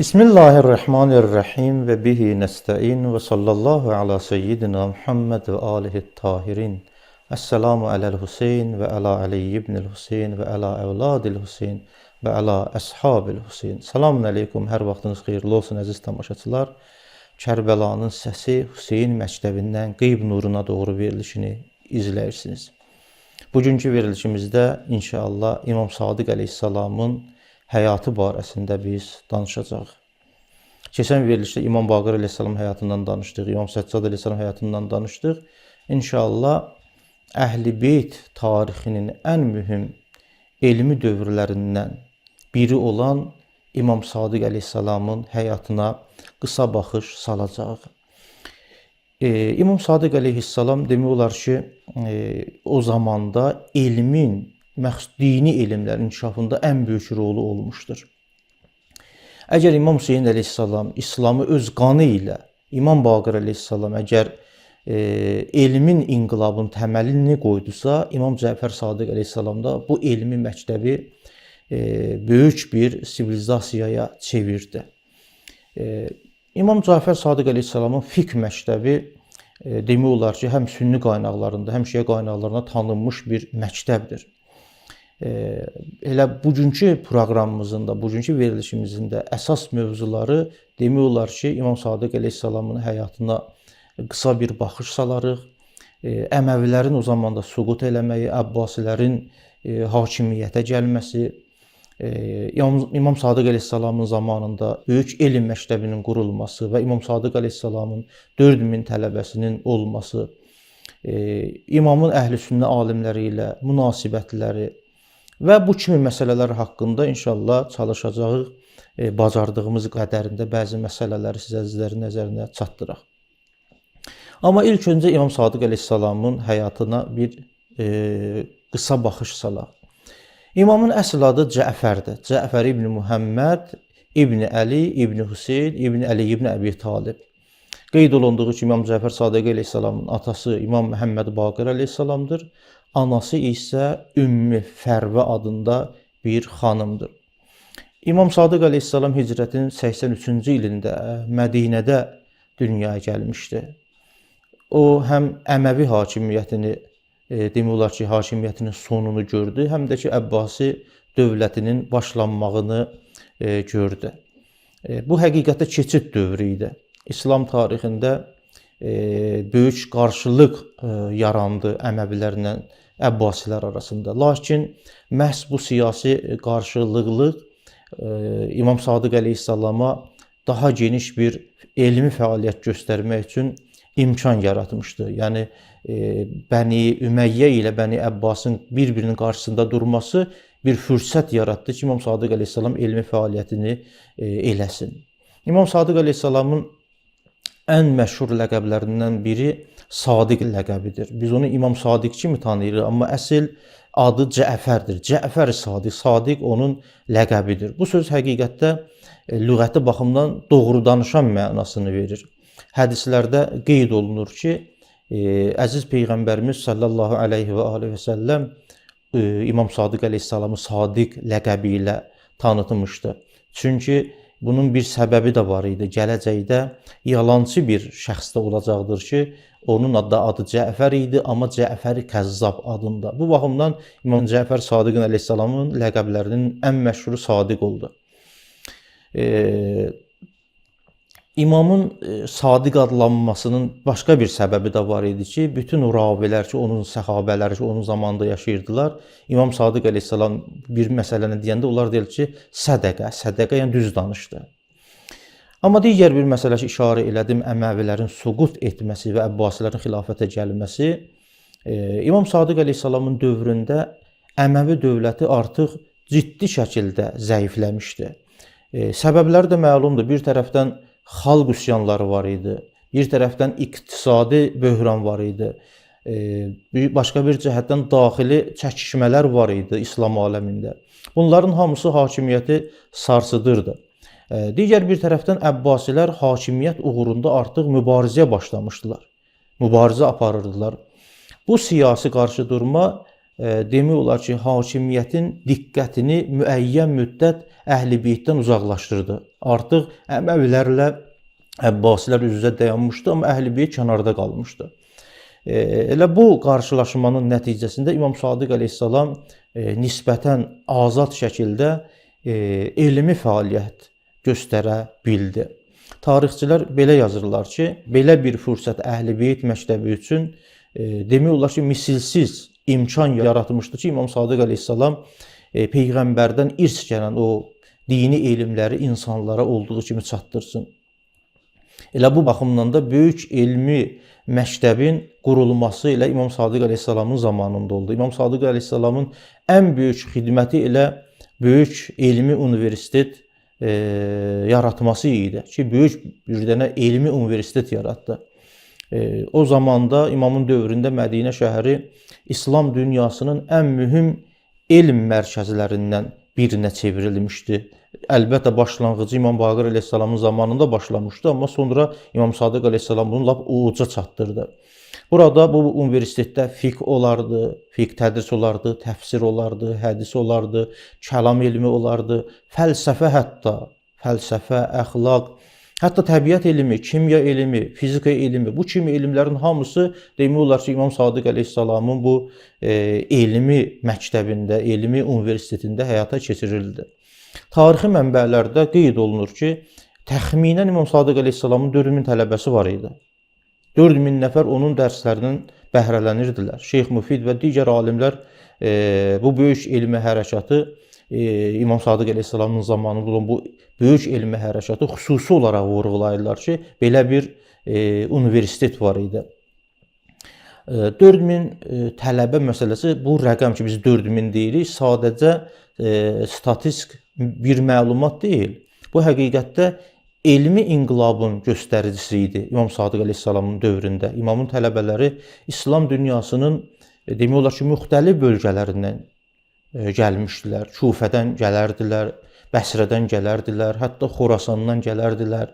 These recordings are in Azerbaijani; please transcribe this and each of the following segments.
Bismillahirrahmanirrahim ve bihi nesta'in ve sallallahu ala seyyidina Muhammed ve alihi tahirin. Esselamu alel Hüseyin ve ala Ali ibnil Hüseyin ve ala evladil Hüseyin ve ala əshabil Hüseyin. Selamun aleykum, hər vaxtınız xeyirli olsun əziz tamaşaçılar. Kərbəlanın səsi Hüseyin məktəbindən qeyb nuruna doğru verilişini izləyirsiniz. Bugünkü verilişimizdə inşallah İmam Sadiq əleyhissalamın həyatı barəsində biz danışacağıq. Keçən verilişdə İmam Baqir əleyhissalam həyatından danışdıq, İmam Səccad əleyhissalam həyatından danışdıq. İnşallah Əhl-i Beyt tarixinin ən mühüm elmi dövrlərindən biri olan İmam Sadiq əleyhissalamın həyatına qısa baxış salacağıq. İmam Sadiq əleyhissalam demək olar ki, o zamanda elmin, dini elmlərin inkişafında ən böyük rolu olmuşdur. Əgər İmam Hüseyin əleyhissalam İslamı öz qanı ilə, İmam Baqir əleyhissalam əgər elmin inqilabın təməlini qoydusa, İmam Cəfər Sadiq əleyhissalam da bu elmi məktəbi böyük bir sivilizasiyaya çevirdi. İmam Cəfər Sadiq əleyhissalamın fiqh məktəbi demək olar ki, həm sünni qaynaqlarında, həm şiə qaynaqlarında tanınmış bir məktəbdir. Elə bugünkü proqramımızın da, bugünkü verilişimizin də əsas mövzuları demək olar ki, İmam Sadiq əleyhissalamın həyatına qısa bir baxış salarıq. Əməvilərin o zamanda süqut eləməyi, Əbbasilərin hakimiyyətə gəlməsi, İmam Sadiq əleyhissalamın zamanında böyük elm məktəbinin qurulması və İmam Sadiq əleyhissalamın 4000 tələbəsinin olması, İmamın əhl-i sünnə alimləri ilə münasibətləri və bu kimi məsələlər haqqında inşallah çalışacağıq, bacardığımız qədərində bəzi məsələləri sizlərin nəzərinə çatdıraq. Amma ilk öncə İmam Sadiq əleyhissalamın həyatına bir qısa baxış salaq. İmamın əsl adı Cəfərdir. Cəfər ibn Muhammed, ibn Əli, ibn Hüseyin, ibn Əli ibn Əbi Talib. Qeyd olunduğu ki, İmam Cəfər Sadiq əleyhissalamın atası İmam Məhəmməd Baqir əleyhissalamdır. Anası isə Ümmü Fərvə adında bir xanımdır. İmam Sadiq əleyhissalam hicrətin 83-cü ilində Mədinədə dünyaya gəlmişdi. O, həm Əməvi hakimiyyətini, demək olar ki, hakimiyyətinin sonunu gördü, həm də ki, Əbbasi dövlətinin başlanmağını gördü. Bu, həqiqətdə keçid dövrü idi. İslam tarixində böyük qarşılıq yarandı Əməvilərlə Əbbasilər arasında. Lakin məhz bu siyasi qarşılıqlıq İmam Sadiq əleyhissalama daha geniş bir elmi fəaliyyət göstərmək üçün imkan yaratmışdı. Yəni, Bəni Ümeyyə ilə Bəni Əbbasın bir-birinin qarşısında durması bir fürsət yaratdı ki, İmam Sadiq əleyhissalam elmi fəaliyyətini eləsin. İmam Sadiq əleyhissalamın ən məşhur ləqəblərindən biri Sadiq ləqəbidir. Biz onu İmam Sadiq kimi tanıyırıq, amma əsl adı Cəfərdir. Cəfər Sadiq, Sadiq onun ləqəbidir. Bu söz həqiqətdə lüğəti baxımdan doğru danışan mənasını verir. Hədislərdə qeyd olunur ki, əziz Peyğəmbərimiz sallallahu aleyhi və aleyhi və səlləm İmam Sadiq əleyhissalamı Sadiq ləqəbi ilə tanıtmışdı. Çünki bunun bir səbəbi də var idi. Gələcəkdə yalancı bir şəxsdə olacaqdır ki, onun adı Cəfər idi, amma Cəfər Kəzzab adında. Bu baxımdan İmam Cəfər Sadiq əleyhissalamın ləqəblərinin ən məşhuru Sadiq oldu. İmamın Sadiq adlanmasının başqa bir səbəbi də var idi ki, bütün o ravilər ki, onun səhabələri ki, onun zamanında yaşayırdılar, İmam Sadiq əleyhissalam bir məsələni deyəndə onlar deyir ki, sədəqə yəni düz danışdı. Amma digər bir məsələ ki, işarə elədim, Əməvilərin süqut etməsi və Əbbasilərin xilafətə gəlməsi, İmam Sadiq əleyhissalamın dövründə Əməvi dövləti artıq ciddi şəkildə zəifləmişdi. Səbəbləri də məlumdur. Bir tərəfdən xalq üsyanları var idi. Bir tərəfdən iqtisadi böhran var idi. Başqa bir cəhətdən daxili çəkişmələr var idi İslam aləmində. Bunların hamısı hakimiyyəti sarsıdırdı. Digər bir tərəfdən Əbbasilər hakimiyyət uğrunda artıq mübarizəyə başlamışdılar. Mübarizə aparırdılar. Bu siyasi qarşıdurma demək olar ki, hakimiyyətin diqqətini müəyyən müddət Əhl-i Beytdən uzaqlaşdırdı. Artıq Əməvilərlə Əbbasilər üz-üzə dayanmışdı, amma Əhl-i Beyt kənarda qalmışdı. Elə bu qarşılaşmanın nəticəsində İmam Sadiq əleyhissalam nisbətən azad şəkildə elmi fəaliyyət göstərə bildi. Tarixçilər belə yazırlar ki, belə bir fürsət Əhl-i Beyt məktəbi üçün demək olar ki, misilsiz imkan yaratmışdı ki, İmam Sadiq əleyhissalam Peyğəmbərdən irs gələn o dini elmləri insanlara olduğu kimi çatdırsın. Elə bu baxımdan da böyük elmi məktəbin qurulması ilə İmam Sadiq əleyhissalamın zamanında oldu. İmam Sadiq əleyhissalamın ən böyük xidməti elə böyük elmi universitet yaratması idi ki, böyük bir dənə elmi universitet yaratdı. O zamanda İmamın dövründə Mədinə şəhəri İslam dünyasının ən mühüm elm mərkəzlərindən birinə çevrilmişdi. Əlbəttə başlanğıcı İmam Baqir əleyhissalamın zamanında başlamışdı, amma sonra İmam Sadiq əleyhissalam bunu lap uca çatdırdı. Burada bu universitetdə fiqh olardı, fiqh tədris olardı, təfsir olardı, hədis olardı, kəlam elmi olardı, fəlsəfə hətta, fəlsəfə, əxlaq, hətta təbiət elmi, kimya elmi, fizika elmi, bu kimi elmlərin hamısı demək olar ki, İmam Sadiq əleyhissalamın bu elmi məktəbində, elmi universitetində həyata keçirildi. Tarixi mənbələrdə qeyd olunur ki, təxminən İmam Sadiq əleyhissalamın 4000 tələbəsi var idi. 4000 nəfər onun dərslərindən bəhrələnirdilər. Şeyx Müfid və digər alimlər bu böyük elmi hərəkatı, İmam Sadiq əleyhissalamın zamanında olan bu böyük elmi hərəkatı xüsusi olaraq vurğulayırlar ki, belə bir universitet var idi. 4000 tələbə məsələsi, bu rəqəm ki, biz 4000 deyirik, sadəcə statistik bir məlumat deyil. Bu həqiqətdə elmi inqilabın göstəricisi idi İmam Sadiq əleyhissalamın dövründə. İmamın tələbələri İslam dünyasının demək olar ki, müxtəlif bölgələrindən gəlmişdilər. Kufədən gələrdilər, Bəsrədən gələrdilər, hətta Xorasandan gələrdilər,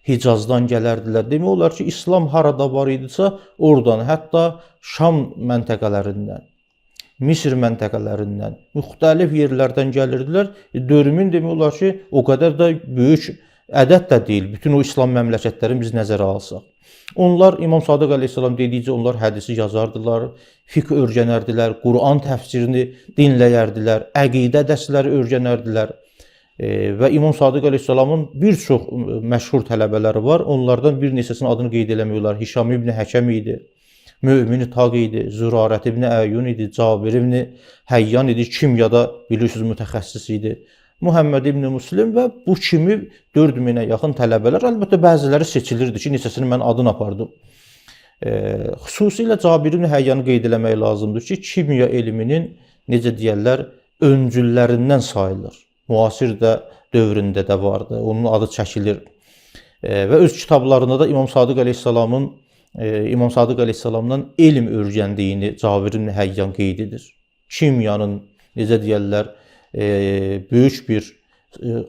Hicazdan gələrdilər. Demək olar ki, İslam harada var idisə, oradan, hətta Şam məntəqələrindən, Misir məntəqələrindən, müxtəlif yerlərdən gəlirdilər. 4000 demək olar ki, o qədər də böyük ədəd də deyil. Bütün o İslam məmləkətlərini biz nəzərə alsaq. Onlar İmam Sadiq əleyhissalam dedikcə onlar hədisi yazardılar, fiqh öyrənərdilər, Quran təfsirini dinləyərdilər, əqidə dərsləri öyrənərdilər. Və İmam Sadiq əleyhissalamın bir çox məşhur tələbələri var. Onlardan bir neçəsinin adını qeyd eləmək olar. Hişam ibn Həkəm idi, Mömin Taq idi, Zürarət ibn Əyyun idi, Cabir ibn Həyyan idi, kimyada bilirsiniz mütəxəssis idi. Muhammed ibn Müslim və bu kimi 4000-ə yaxın tələbələr, əlbəttə bəziləri seçilirdi ki, neçəsini mən adını apardım. Xüsusilə Cabir ibn Həyyanı qeyd eləmək lazımdır ki, kimya elminin, necə deyərlər, öncüllərindən sayılır. Müasir də dövründə də vardı, onun adı çəkilir. Və öz kitablarında da İmam Sadiq əleyhissalamdan elm öyrəndiyini Cabir ibn Həyyan qeyd edir. Kimyanın, necə deyərlər, böyük bir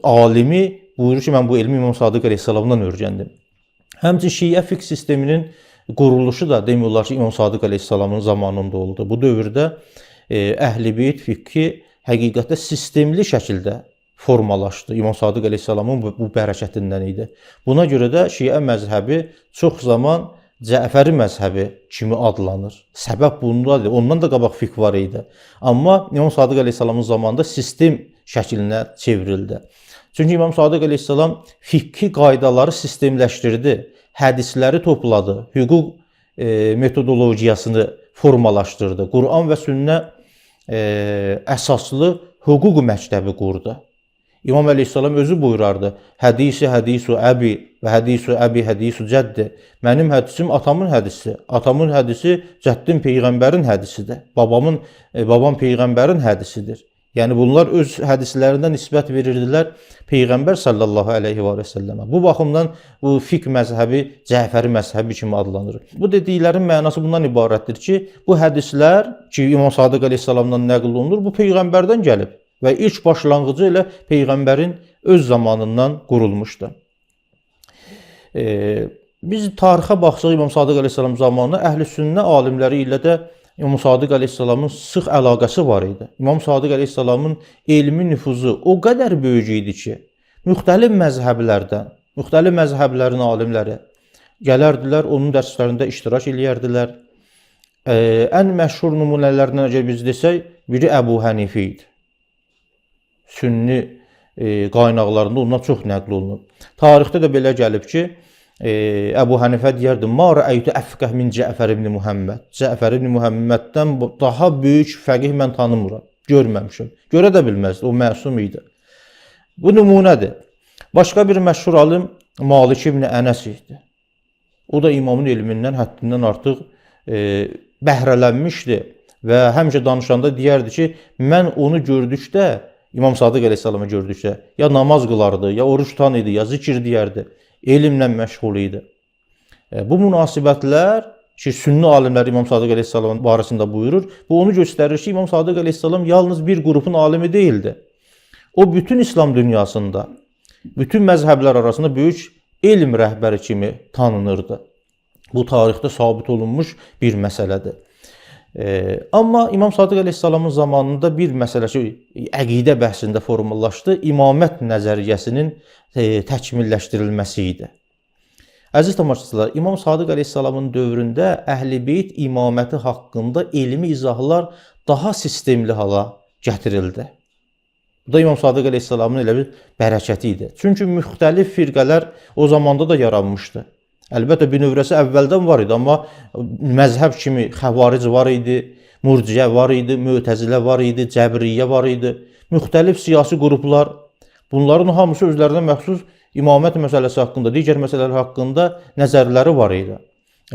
alimi buyurur ki, mən bu elmi İmam Sadiq əleyhissalamdan öyrəndim. Həmçinin Şiə fiqh sisteminin quruluşu da demək olar ki, İmam Sadiq əleyhissalamın zamanında oldu. Bu dövrdə Əhl-i Beyt fiqhi həqiqətdə sistemli şəkildə formalaşdı. İmam Sadiq əleyhissalamın bu bərəkətindən idi. Buna görə də Şiə məzhəbi çox zaman Cəfəri məzhəbi kimi adlanır. Səbəb bundadır. Ondan da qabaq fiqh var idi. Amma İmam Sadiq əleyhissalamın zamanında sistem şəklinə çevrildi. Çünki İmam Sadiq əleyhissalam fiqhi qaydaları sistemləşdirdi. Hədisləri topladı. Hüquq metodologiyasını formalaşdırdı. Quran və sünnə əsaslı hüquq məktəbi qurdu. İmam əleyhissalam özü buyurardı. Hədisu əbi və hədisu cəddi. Mənim hədisim atamın hədisi. Atamın hədisi cəddim peyğəmbərin hədisidir. Babam peyğəmbərin hədisidir. Yəni bunlar öz hədislərindən nisbət verirdilər Peyğəmbər sallallahu əleyhi və səlləmə. Bu baxımdan bu fiqh məzhəbi Cəfəri məzhəbi kimi adlanır. Bu dediklərin mənası bundan ibarətdir ki, bu hədislər ki İmam Sadiq əleyhissalamdan nəql olunur, bu peyğəmbərdən gəlib və ilk başlanğıcı ilə peyğəmbərin öz zamanından qurulmuşdu. Biz tarixə baxsaq İmam Sadiq əleyhissalam zamanında əhl-i sünnə alimləri ilə də İmam Sadiq əleyhissalamın sıx əlaqəsi var idi. İmam Sadiq əleyhissalamın elmi nüfuzu o qədər böyük idi ki, müxtəlif məzhəblərin alimləri gələrdilər, onun dərslərində iştirak eləyərdilər. Ən məşhur nümunələrindən əgər biz desək, biri Əbu Hənifə idi. Sünni qaynaqlarında ondan çox nəql olunub. Tarixdə də belə gəlib ki, Əbu Hənifə deyərdi, "Ma rəəytu əfqəh min Cəfər ibn Muhammed." Cəfər ibn Muhammeddən daha böyük fəqih mən tanımıram, görməmişəm. Görə də bilməzdi, o məsum idi. Bu nümunədir. Başqa bir məşhur alim Malik ibn Ənəs idi. O da imamın elmindən həddindən artıq bəhrələnmişdi və həmişə danışanda deyərdi ki, mən onu gördükdə, İmam Sadiq əleyhissalamı gördükdə, ya namaz qılardı, ya oruç tutan idi, ya zikir deyərdi, elmlə məşğul idi. Bu münasibətlər ki, sünni alimlər İmam Sadiq əleyhissalamın barəsində buyurur, bu onu göstərir ki, İmam Sadiq əleyhissalam yalnız bir qrupun alimi deyildi. O bütün İslam dünyasında, bütün məzhəblər arasında böyük elm rəhbəri kimi tanınırdı. Bu tarixdə sabit olunmuş bir məsələdir. Amma İmam Sadiq əleyhissalamın zamanında bir məsələ ki, əqidə bəhsində formalaşdı, imamət nəzəriyyəsinin təkmilləşdirilməsi idi. Əziz tamaşaçılar, İmam Sadiq əleyhissalamın dövründə Əhl-i Beyt imaməti haqqında elmi izahlar daha sistemli hala gətirildi. Bu da İmam Sadiq əleyhissalamın elə bir bərəkəti idi. Çünki müxtəlif firqələr o zamanda da yaranmışdı. Əlbəttə, bir növrəsi əvvəldən var idi, amma məzhəb kimi Xəvaric var idi, Murciə var idi, Mötəzilə var idi, Cəbriyyə var idi. Müxtəlif siyasi qruplar, bunların hamısı özlərinə məxsus imamət məsələsi haqqında, digər məsələlər haqqında nəzərləri var idi.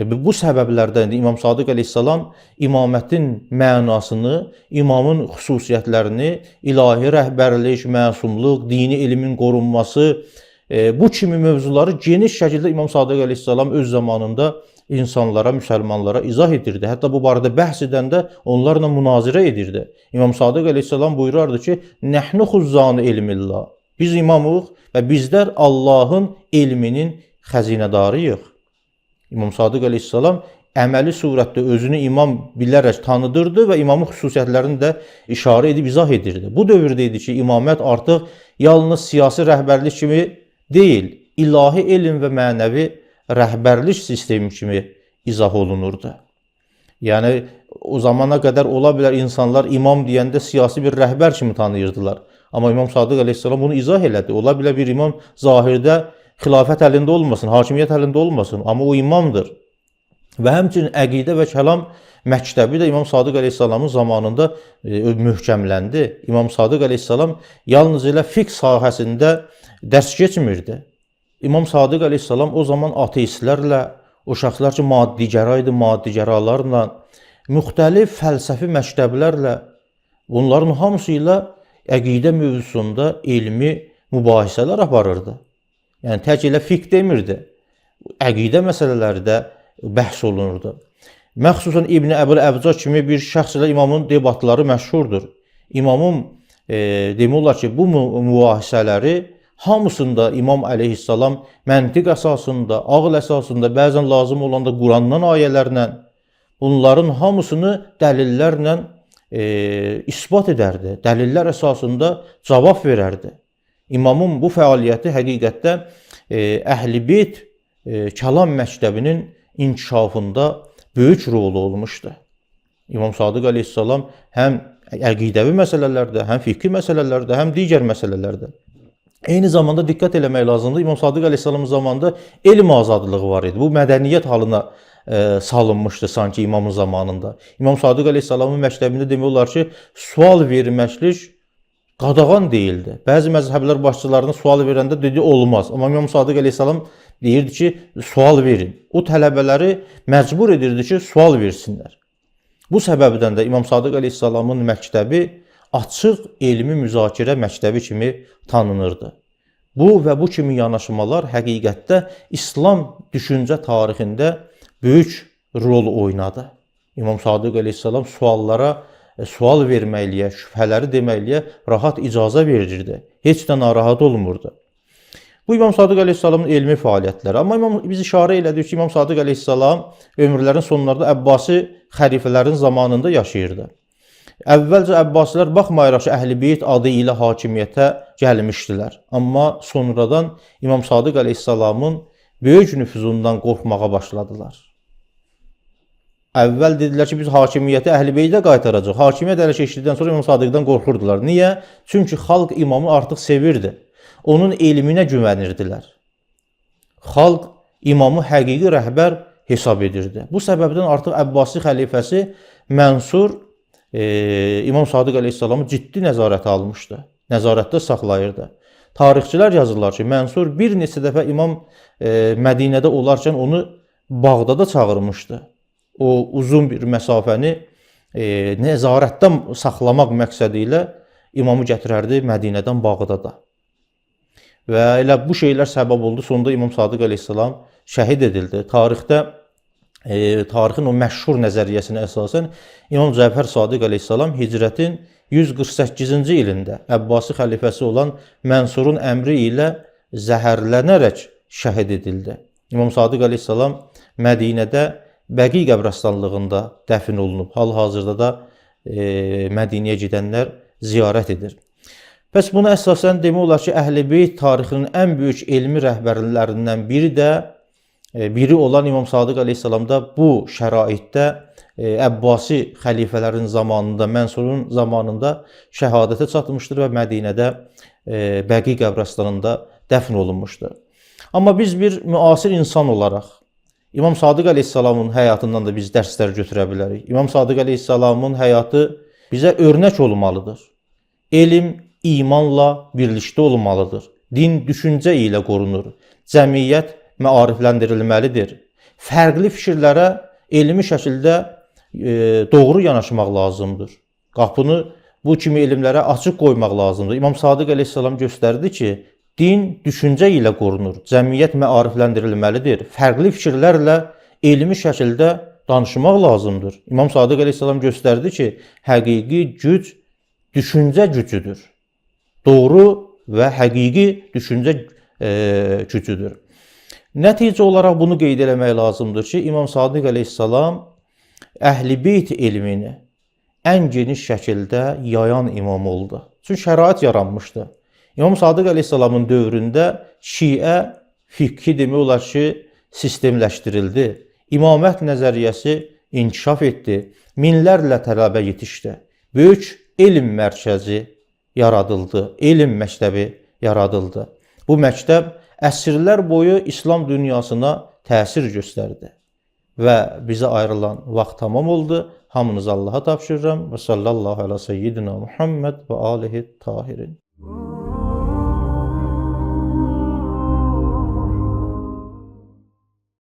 Bu səbəblərdən İmam Sadiq əleyhissalam imamətin mənasını, imamın xüsusiyyətlərini, ilahi rəhbərlik, məsumluq, dini elmin qorunması, bu kimi mövzuları geniş şəkildə İmam Sadiq əleyhissalam öz zamanında insanlara, müsəlmanlara izah edirdi. Hətta bu barədə bəhs edəndə onlarla münazirə edirdi. İmam Sadiq əleyhissalam buyurardı ki, "Nəhnu xuzzanu ilmillah." Biz imamıq və bizlər Allahın elminin xəzinədarıyıq. İmam Sadiq əleyhissalam əməli surətdə özünü imam bilərək tanıdırdı və imamın xüsusiyyətlərini də işarə edib izah edirdi. Bu dövrdə idi ki, imamət artıq yalnız siyasi rəhbərlik kimi deyil, ilahi elm və mənəvi rəhbərlik sistemi kimi izah olunurdu. Yəni, o zamana qədər ola bilər insanlar imam deyəndə siyasi bir rəhbər kimi tanıyırdılar. Amma İmam Sadiq əleyhissalam bunu izah elədi. Ola bilər bir imam zahirdə xilafət əlində olmasın, hakimiyyət əlində olmasın, amma o imamdır. Və həmçinin əqidə və kəlam məktəbi də İmam Sadiq əleyhissalamın zamanında möhkəmləndi. İmam Sadiq əleyhissalam yalnız elə fiqh sahəsində dərs keçmirdi. İmam Sadiq əleyhissalam o zaman ateistlərlə, o şəxslər ki, maddigəra idi, maddigəralarla, müxtəlif fəlsəfi məktəblərlə, bunların hamısı ilə əqidə mövzusunda elmi mübahisələr aparırdı. Yəni, tək elə fiqh demirdi. Əqidə məsələləri də bəhs olunurdu. Məxsusən İbn-i Əbul-Əbca kimi bir şəxs ilə imamın debatları məşhurdur. İmamın demək olar ki, bu mübahisələri hamısında İmam əleyhissalam məntiq əsasında, ağıl əsasında, bəzən lazım olanda Qurandan ayələrlə, bunların hamısını dəlillərlə isbat edərdi. Dəlillər əsasında cavab verərdi. İmamın bu fəaliyyəti həqiqətdə Əhl-i Beyt kəlam məktəbinin inkişafında böyük rolu olmuşdu. İmam Sadiq əleyhissalam həm əqidəvi məsələlərdə, həm fiqhi məsələlərdə, həm digər məsələlərdə. Eyni zamanda diqqət eləmək lazımdır. İmam Sadiq əleyhissalamın zamanında elm azadlığı var idi. Bu mədəniyyət halına salınmışdı sanki imamın zamanında. İmam Sadiq əleyhissalamın məktəbində demək olar ki, sual verməklik qadağan deyildi. Bəzi məzhəblər başçılarına sual verəndə dedi, olmaz. Amma İmam Sadiq əleyhissalam deyirdi ki, sual verin. O tələbələri məcbur edirdi ki, sual versinlər. Bu səbəbdən də İmam Sadiq əleyhissalamın məktəbi açıq elmi müzakirə məktəbi kimi tanınırdı. Bu və bu kimi yanaşmalar həqiqətdə İslam düşüncə tarixində böyük rol oynadı. İmam Sadiq əleyhissalam sual verməkliyə, şübhələri deməkliyə rahat icazə verirdi. Heç də narahat olmurdu. Bu İmam Sadiq əleyhissalamın elmi fəaliyyətləri. Amma biz işarə elədik ki, İmam Sadiq əleyhissalam ömürlərin sonlarında Əbbasi xəlifələrin zamanında yaşayırdı. Əvvəlcə Əbbasilər baxmayaraq ki, Əhl-i-Beyt adı ilə hakimiyyətə gəlmişdilər. Amma sonradan İmam Sadiq əleyhissalamın böyük nüfuzundan qorxmağa başladılar. Əvvəl dedilər ki, biz hakimiyyəti Əhl-i-Beytə qaytaracaq. Hakimiyyət ələ keçdikdən sonra İmam Sadiqdən qorxurdular. Niyə? Çünki xalq imamı artıq sevirdi. Onun elminə güvənirdilər. Xalq imamı həqiqi rəhbər hesab edirdi. Bu səbəbdən artıq Əbbasi xəlifəsi Mənsur İmam Sadiq əleyhissalamı ciddi nəzarətə almışdı. Nəzarətdə saxlayırdı. Tarixçilər yazırlar ki, Mənsur bir neçə dəfə İmam Mədinədə olarkən onu Bağdada çağırmışdı. O uzun bir məsafəni nəzarətdə saxlamaq məqsədi ilə imamı gətirərdi Mədinədən Bağdada. Və elə bu şeylər səbəb oldu. Sonunda İmam Sadiq əleyhissalam şəhid edildi. Tarixin o məşhur nəzəriyyəsinə əsasən İmam Cəfər Sadiq əleyhissalam hicrətin 148-ci ilində Əbbasi xəlifəsi olan Mənsurun əmri ilə zəhərlənərək şəhid edildi. İmam Sadiq əleyhissalam Mədinədə Bəqi qəbirstanlığında dəfn olunub. Hal-hazırda da Mədinəyə gedənlər ziyarət edir. Bəs buna əsasən demək olar ki, Əhl-i-Beyt tarixinin ən böyük elmi rəhbərlərindən biri olan İmam Sadiq əleyhissalam da bu şəraitdə Əbbasi xəlifələrin zamanında, Mənsurun zamanında şəhadətə çatmışdır və Mədinədə Bəqi qəbirstanında dəfn olunmuşdur. Amma biz bir müasir insan olaraq İmam Sadiq əleyhissalamın həyatından da biz dərslər götürə bilərik. İmam Sadiq əleyhissalamın həyatı bizə örnək olmalıdır. Elm imanla birlikdə olmalıdır. Din düşüncə ilə qorunur. Cəmiyyət məarifləndirilməlidir. Fərqli fikirlərə elmi şəkildə doğru yanaşmaq lazımdır. Qapını bu kimi elmlərə açıq qoymaq lazımdır. İmam Sadiq əleyhissalam göstərdi ki, din düşüncə ilə qorunur. Cəmiyyət məarifləndirilməlidir. Fərqli fikirlərlə elmi şəkildə danışmaq lazımdır. İmam Sadiq əleyhissalam göstərdi ki, həqiqi güc düşüncə gücüdür. Doğru və həqiqi düşüncə gücüdür. Nəticə olaraq bunu qeyd eləmək lazımdır ki, İmam Sadiq əleyhissalam Əhl-i-Beyt elmini ən geniş şəkildə yayan imam oldu. Çünki şərait yaranmışdı. İmam Sadiq əleyhissalamın dövründə Şiə fiqhi demək olar ki, sistemləşdirildi. İmamət nəzəriyyəsi inkişaf etdi. Minlərlə tələbə yetişdi. Böyük elm mərkəzi yaradıldı. Elm məktəbi yaradıldı. Bu məktəb əsrlər boyu İslam dünyasına təsir göstərdi. Və bizə ayrılan vaxt tamam oldu. Hamınızı Allaha tapşırıram. Və sallallahu alə seyyidina Muhammed və alihi tahirin.